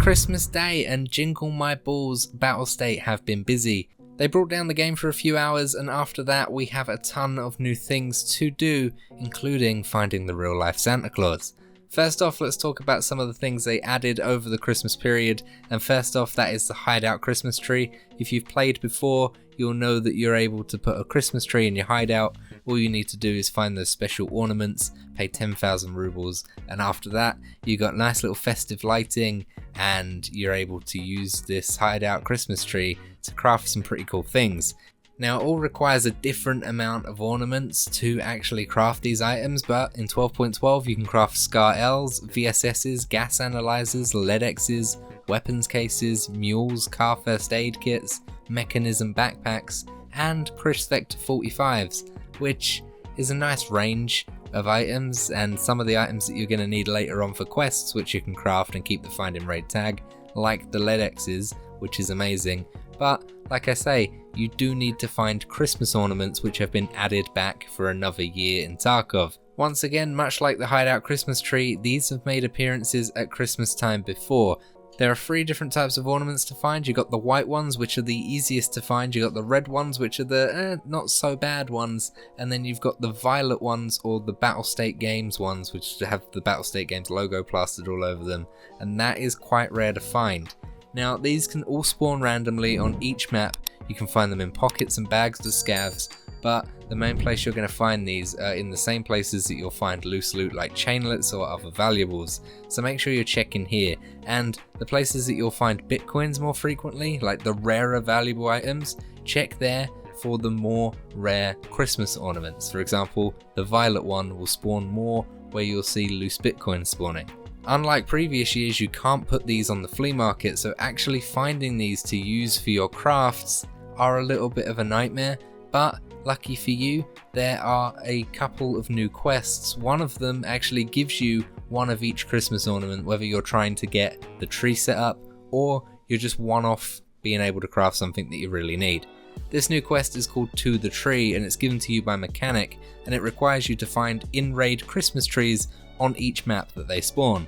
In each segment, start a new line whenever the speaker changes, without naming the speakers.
Christmas Day and Jingle My Balls Battle State have been busy. They brought down the game for a few hours, and after that we have a ton of new things to do, including finding the real life Santa Claus. First off, let's talk about some of the things they added over the Christmas period, and first off, that is the Hideout Christmas tree. If you've played before, you'll know that you're able to put a Christmas tree in your hideout. All you need to do is find those special ornaments, pay 10,000 rubles, and after that, you got nice little festive lighting, and you're able to use this Hideout Christmas tree to craft some pretty cool things. Now, it all requires a different amount of ornaments to actually craft these items, but in 12.12 you can craft Scavs, VSSs, gas analyzers, LEDXs, weapons cases, mules, car first aid kits, mechanism backpacks, and Chris Vector 45s, which is a nice range of items, and some of the items that you're going to need later on for quests which you can craft and keep the find and raid tag, like the LEDXs, which is amazing. But like I say, you do need to find Christmas ornaments which have been added back for another year in Tarkov. Once again, much like the Hideout Christmas tree, these have made appearances at Christmas time before. There are 3 different types of ornaments to find. You got the white ones, which are the easiest to find. You got the red ones, which are the not so bad ones, and then you've got the violet ones, or the Battle State Games ones, which have the Battle State Games logo plastered all over them, and that is quite rare to find. Now, these can all spawn randomly on each map. You can find them in pockets and bags of Scavs, but the main place you're going to find these are in the same places that you'll find loose loot like chainlets or other valuables, so make sure you're checking here. And the places that you'll find bitcoins more frequently, like the rarer valuable items, check there for the more rare Christmas ornaments. For example, the violet one will spawn more where you'll see loose bitcoins spawning. Unlike previous years, you can't put these on the flea market, so actually finding these to use for your crafts are a little bit of a nightmare, but lucky for you, there are a couple of new quests. One of them actually gives you one of each Christmas ornament, whether you're trying to get the tree set up or you're just one-off being able to craft something that you really need. This new quest is called To the Tree, and it's given to you by Mechanic, and it requires you to find in-raid Christmas trees on each map that they spawn.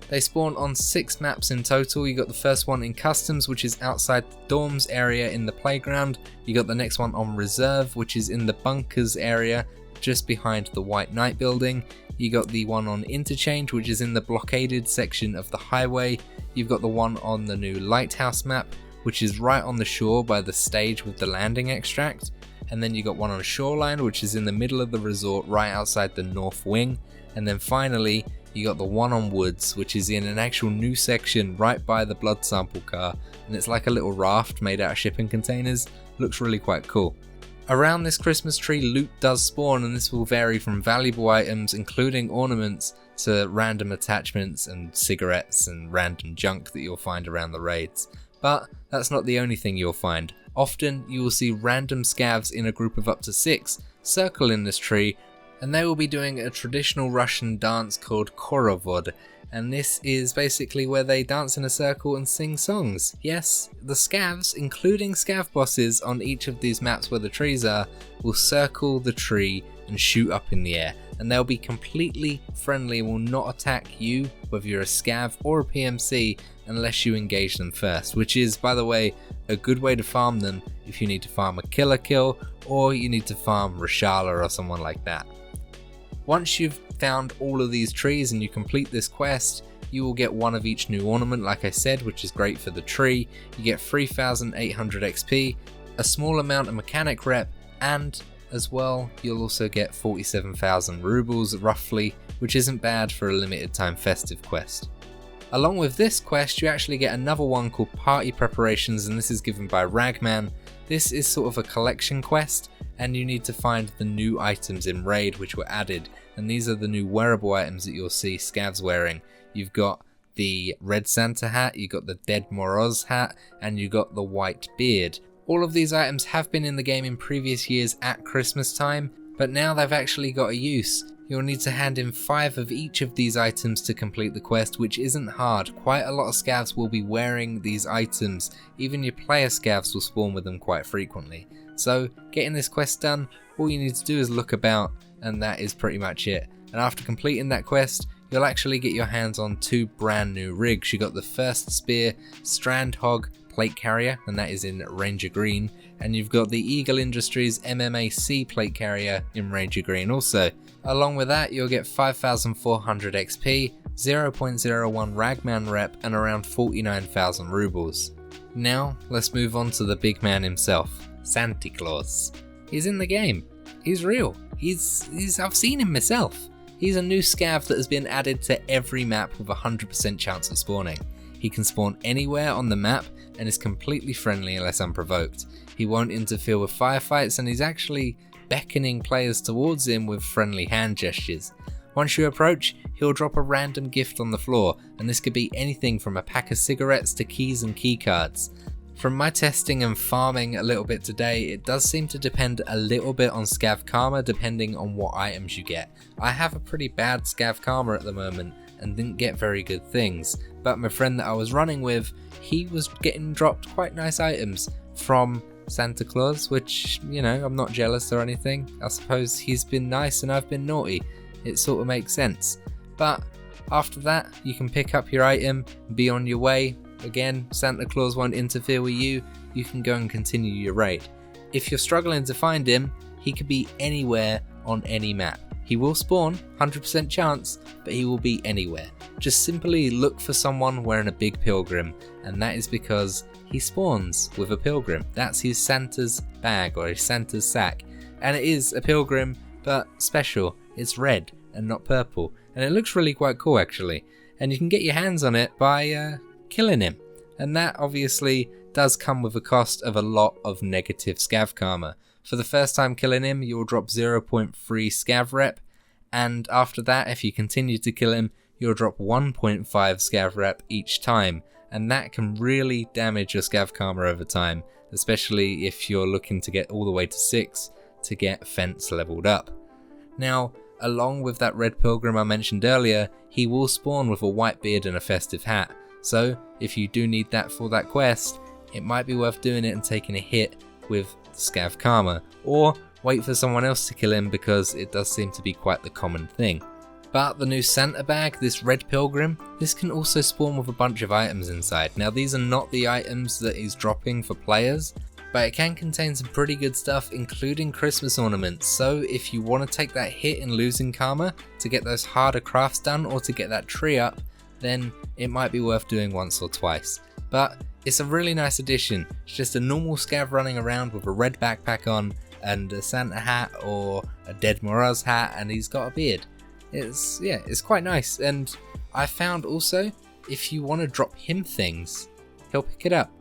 They spawn on 6 maps in total. You got the first one in Customs, which is outside the dorms area in the playground. You got the next one on Reserve, which is in the bunkers area just behind the White Knight building. You got the one on Interchange, which is in the blockaded section of the highway. You've got the one on the new Lighthouse map, which is right on the shore by the stage with the landing extract. And then you got one on Shoreline, which is in the middle of the resort right outside the north wing. And then finally, you got the one on Woods, which is in an actual new section right by the blood sample car, and it's like a little raft made out of shipping containers. Looks really quite cool. Around this Christmas tree, loot does spawn, and this will vary from valuable items, including ornaments, to random attachments and cigarettes and random junk that you'll find around the raids. But that's not the only thing you'll find. Often you will see random Scavs in a group of up to 6 circle in this tree, and they will be doing a traditional Russian dance called Khorovod, and this is basically where they dance in a circle and sing songs. Yes, the Scavs, including Scav bosses on each of these maps where the trees are, will circle the tree and shoot up in the air, and they'll be completely friendly and will not attack you, whether you're a Scav or a PMC, unless you engage them first, which is, by the way, a good way to farm them if you need to farm a killer kill or you need to farm Rashala or someone like that. Once you've found all of these trees and you complete this quest, you will get one of each new ornament, like I said, which is great for the tree. You get 3,800 XP, a small amount of mechanic rep, and as well, you'll also get 47,000 rubles roughly, which isn't bad for a limited time festive quest. Along with this quest, you actually get another one called Party Preparations, and this is given by Ragman. This is sort of a collection quest, and you need to find the new items in Raid which were added, and these are the new wearable items that you'll see Scavs wearing. You've got the red Santa hat, you got the Dead Moroz hat, and you got the white beard. All of these items have been in the game in previous years at Christmas time, but now they've actually got a use. You'll need to hand in 5 of each of these items to complete the quest, which isn't hard. Quite a lot of Scavs will be wearing these items. Even your player Scavs will spawn with them quite frequently. So getting this quest done, all you need to do is look about, and that is pretty much it. And after completing that quest, you'll actually get your hands on 2 brand new rigs. You got the First Spear Strandhog plate carrier, and that is in Ranger Green, and you've got the Eagle Industries MMAC plate carrier in Ranger Green also. Along with that, you'll get 5,400 XP, 0.01 Ragman rep, and around 49,000 rubles. Now, let's move on to the big man himself, Santa Claus. He's in the game. He's real. I've seen him myself. He's a new scav that has been added to every map with a 100% chance of spawning. He can spawn anywhere on the map and is completely friendly unless unprovoked. He won't interfere with firefights, and he's actually beckoning players towards him with friendly hand gestures. Once you approach, he'll drop a random gift on the floor, and this could be anything from a pack of cigarettes to keys and keycards. From my testing and farming a little bit today, it does seem to depend a little bit on Scav Karma depending on what items you get. I have a pretty bad Scav Karma at the moment and didn't get very good things, but my friend that I was running with, he was getting dropped quite nice items from Santa Claus, which, you know, I'm not jealous or anything. I suppose he's been nice and I've been naughty. It sort of makes sense. But after that, you can pick up your item and be on your way. Again, Santa Claus won't interfere with you. You can go and continue your raid. If you're struggling to find him, he could be anywhere on any map. He will spawn, 100% chance, but he will be anywhere. Just simply look for someone wearing a big pilgrim, and that is because he spawns with a pilgrim. That's his Santa's bag or his Santa's sack. And it is a pilgrim, but special. It's red and not purple, and it looks really quite cool actually. And you can get your hands on it by killing him, and that obviously does come with a cost of a lot of negative Scav Karma. For the first time killing him, you will drop 0.3 Scav rep, and after that, if you continue to kill him, you'll drop 1.5 Scav rep each time, and that can really damage your Scav Karma over time, especially if you're looking to get all the way to 6 to get Fence leveled up. Now, along with that red pilgrim I mentioned earlier, he will spawn with a white beard and a festive hat. So, if you do need that for that quest, it might be worth doing it and taking a hit with Scav Karma, or wait for someone else to kill him because it does seem to be quite the common thing. But the new Santa bag, this red pilgrim, this can also spawn with a bunch of items inside. Now these are not the items that he's dropping for players, but it can contain some pretty good stuff, including Christmas ornaments. So if you want to take that hit in losing Karma to get those harder crafts done or to get that tree up, then it might be worth doing once or twice. But it's a really nice addition. It's just a normal scav running around with a red backpack on and a Santa hat or a Dead Moraz hat, and he's got a beard. It's quite nice. And I found also, if you want to drop him things, he'll pick it up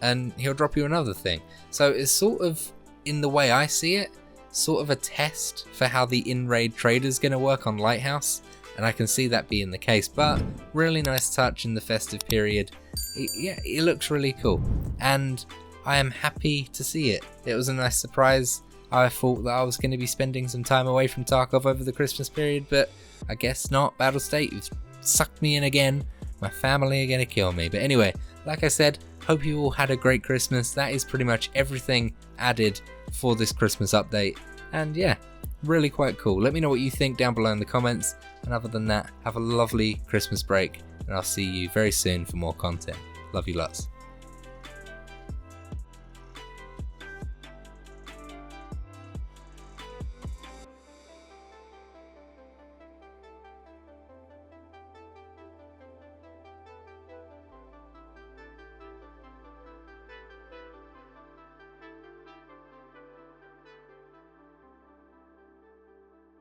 and he'll drop you another thing. So it's sort of, in the way I see it, sort of a test for how the in-raid trade is going to work on Lighthouse. And I can see that being the case, but really nice touch in the festive period. It looks really cool, and I am happy to see it. It was a nice surprise. I thought that I was going to be spending some time away from Tarkov over the Christmas period, but I guess not. Battle State, you've sucked me in again. My family are going to kill me. But anyway, like I said, hope you all had a great Christmas. That is pretty much everything added for this Christmas update. And yeah, really quite cool. Let me know what you think down below in the comments. And other than that, have a lovely Christmas break, and I'll see you very soon for more content. Love you lots.